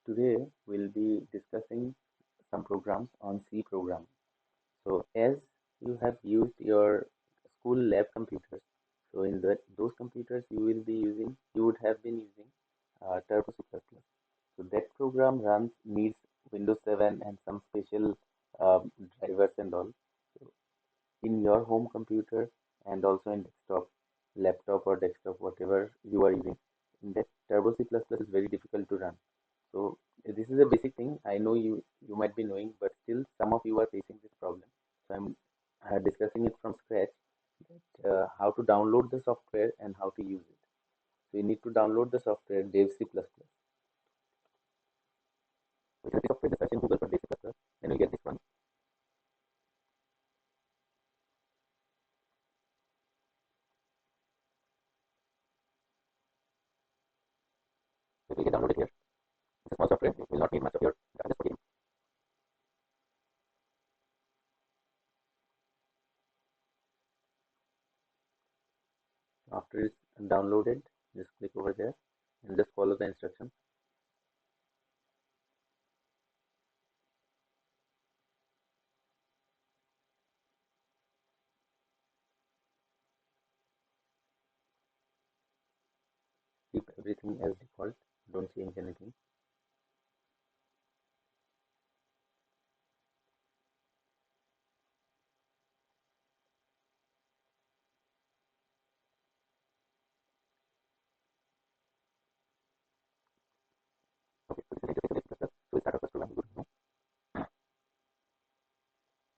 Today we'll be discussing some programs on C programming. So as you have used your school lab computers, so in those computers you would have been using Turbo C++. So that program needs Windows 7 and some special drivers and all. So in your home computer and also in laptop or desktop, whatever you are using, in that Turbo C++ is very difficult to run. So this is a basic thing. I know you might be knowing, but still some of you are facing this problem. So I'm discussing it from scratch, that how to download the software and how to use it. So you need to download the software Dev C++. Which is the software, just search in Google for Dev C++, then you get this one. It will get downloaded here. It's a small software. It will not need much of your data just for game. After it's downloaded, just click over there and just follow the instructions. Keep everything as default. Don't change anything. Okay, so this is the interface. So we start our first program. Go to new,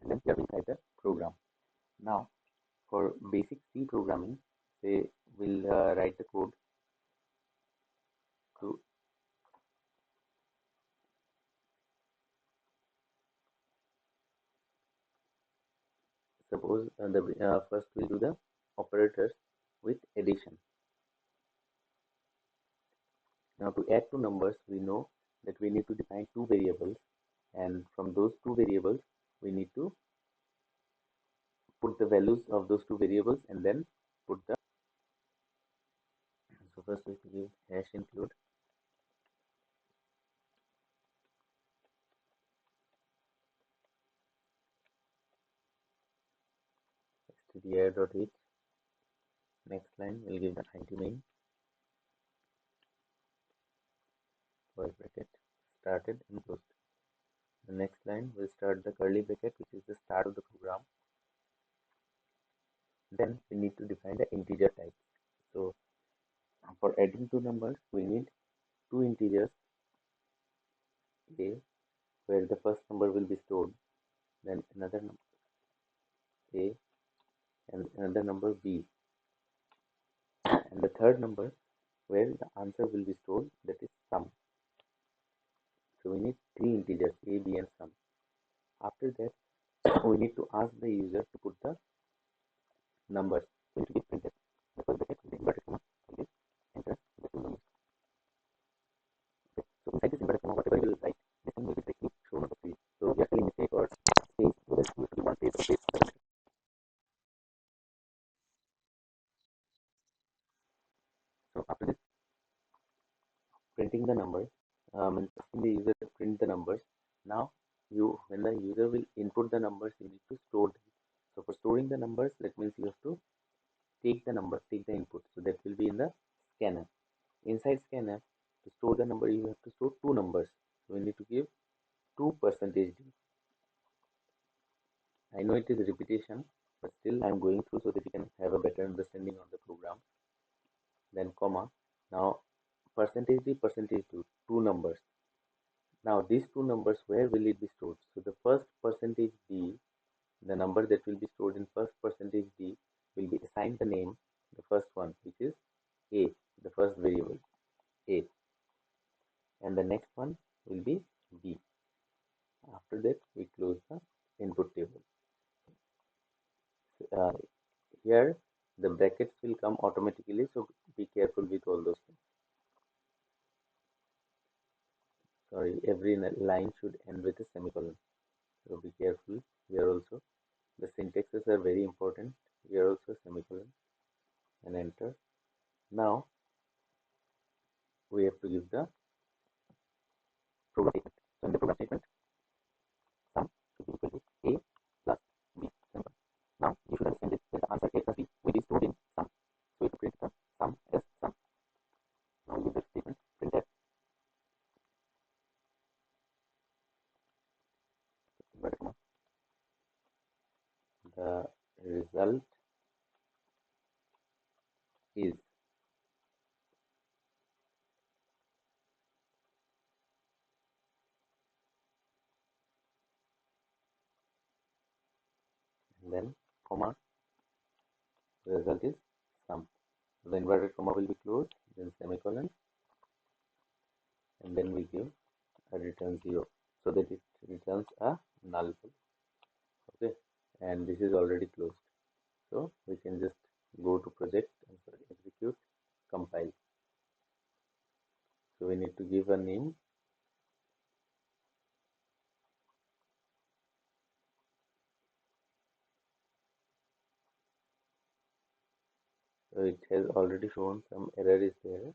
and then here we type the program. Now, for basic C programming, say we'll write the code to suppose first we'll do the operators with addition. Now to add two numbers, we know that we need to define two variables, and from those two variables, we need to put the values of those two variables and then put the. So first we give hash include stdio.h. Next line we'll give the id main for bracket started and closed. The next line will start the curly bracket, which is the start of the program. Then we need to define the integer type. So for adding two numbers, we need two integers a, where the first number will be stored, then another number a, and another number b, and the third number where the answer will be stored, that is sum. So we need three integers a, b, and sum. After that, we need to ask the user to put the numbers. So it will be printed. The first bracket will be inverted comma, will enter the two numbers. Okay. So inside this inverted comma, whatever you will write, this thing will be strictly shown on the screen. So we are spelling mistake or space, so there used to be one space or space. So after this, printing the numbers, and asking the user to print the numbers. Now, when the user will input the numbers, you need to store them. So for storing the numbers, that means you have to take the number, take the input. So that will be in the scanf. Inside scanf, to store the number, you have to store two numbers. So we need to give 2%d. I know it is a repetition, but still I'm going through so that you can have a better understanding of the program. Then comma. Now percentage d, percentage 2, two numbers. Now these two numbers, where will it be stored? So the first percentage d, the number that will be stored in first percentage d will be assigned the name, the first one, which is a, the first variable a, and the next one will be b. After that, we close the input table. Uh, Here the brackets will come automatically, so be careful with all those things. Sorry, every line should end with a semicolon, so be careful here also. The syntaxes are very important. Here also semicolon and enter. Now we have to give the the program statement, sum should be equal to a plus b. Simple. Now you should understand this, that the answer a plus b will be stored in sum. So if you print the sum as sum, now use the statement print as inverted comma. The result is, and then comma, the result is sum. The inverted comma will be closed, then semicolon, and then we give a return 0, so that it returns a null. Okay, and this is already closed, so we can just go to project and execute, compile. So we need to give a name. So it has already shown some error is there.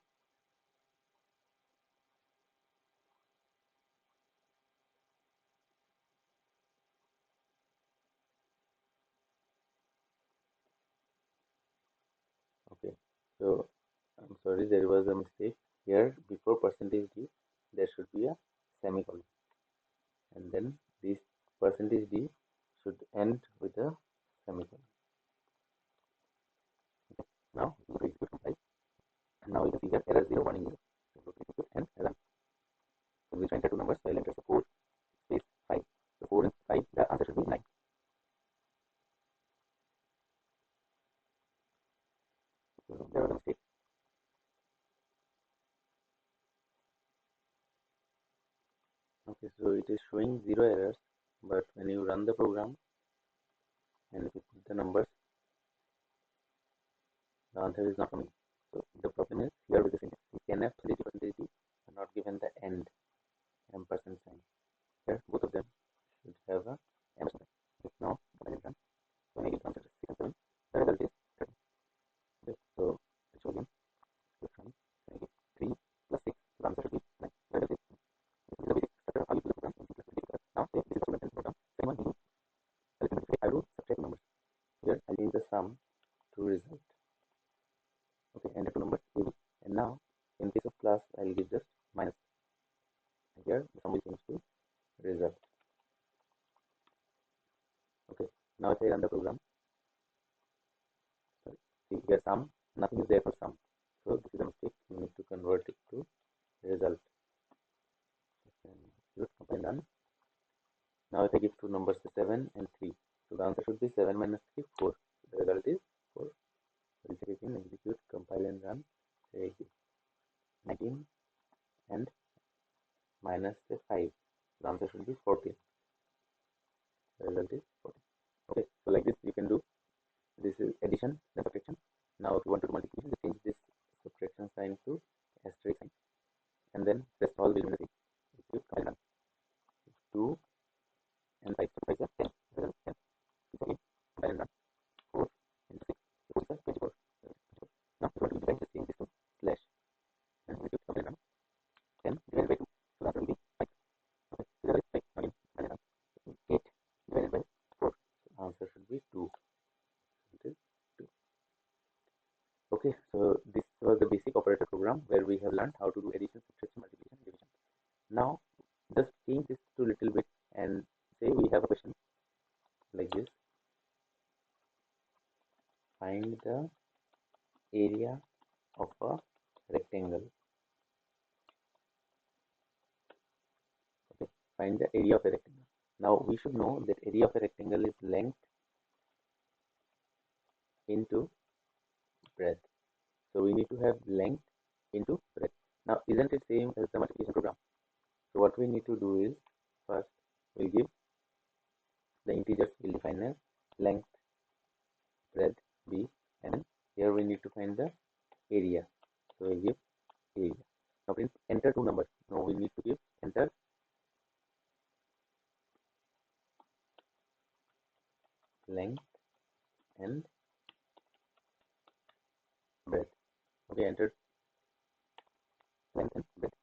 Okay, so I'm sorry, there was a mistake here. Before percentage d, there should be a semicolon, and then this percentage d should end with a semicolon. Okay. Now we execute compile, and now you can see that error 0 warning 0. So execute and run. So we enter two numbers, so I'll enter 4 space 5. So 4 and 5, the answer should be 9. So there was a mistake. Okay, so it is showing 0 errors, but when you run the program and if you put the numbers, the answer is not coming. So the problem is here with the syntax. We can have percentage d, but not given the end ampersand sign. Here, both of them should have a ampersand sign. Now, when I run, when I give answer 6 and 7, the result is 30. Okay, so let's show again. Let's run. When I give 3 plus 6, the answer should be 9. The result is 9. This is the basic structure of how you do the program in C++. Now, say this is the program program. Second one, we do arithmetic. I will subtract numbers. Here, I change the sum to result. Okay, enter two numbers a b, and now in case of class I'll give just minus. Here the sum will change to result. Okay, now if I run the program, sorry, see here sum, nothing is there for sum, so this is a mistake. We need to convert it to result. Compile done. Now if I give two numbers 7 and 3, so the answer should be 7 minus 3, 4. The result is 4. We'll check again, execute, compile and run. Say 19 and minus 5. The answer should be 14. The result is 14. Okay, so like this you can do. This is addition, then subtraction. Now if you want to do multiplication, just change this subtraction sign to asterisk sign, and then rest all will be the same. Execute, compile, run. 2 and 5, so 5 is 10. Result 10. It's again, compile and run. 4 into 6, so 4 is 24. Now if you want to divide, just change this to slash, and execute, compile and run. 10 divided by 2, so the answer will be 5. Okay, so that is 5. Again, compile and run. 8 divided by 4, so the answer should be 2. It is 2. Okay, so this was the basic operator program where we have learned how to do addition, subtraction, multiplication, division. Now just change this to a little bit and say we have a question like this: find the area of a rectangle. Okay, find the area of a rectangle. Now we should know that area of a rectangle is length into breadth. So we need to have length into breadth. Now isn't it same as the multiplication program? So what we need to do is, first we'll give the integers, will define as length, breadth, b, and then here we need to find the area. So we give area. Now print enter two numbers. Now we need to give enter length and breadth. Okay, enter length and breadth.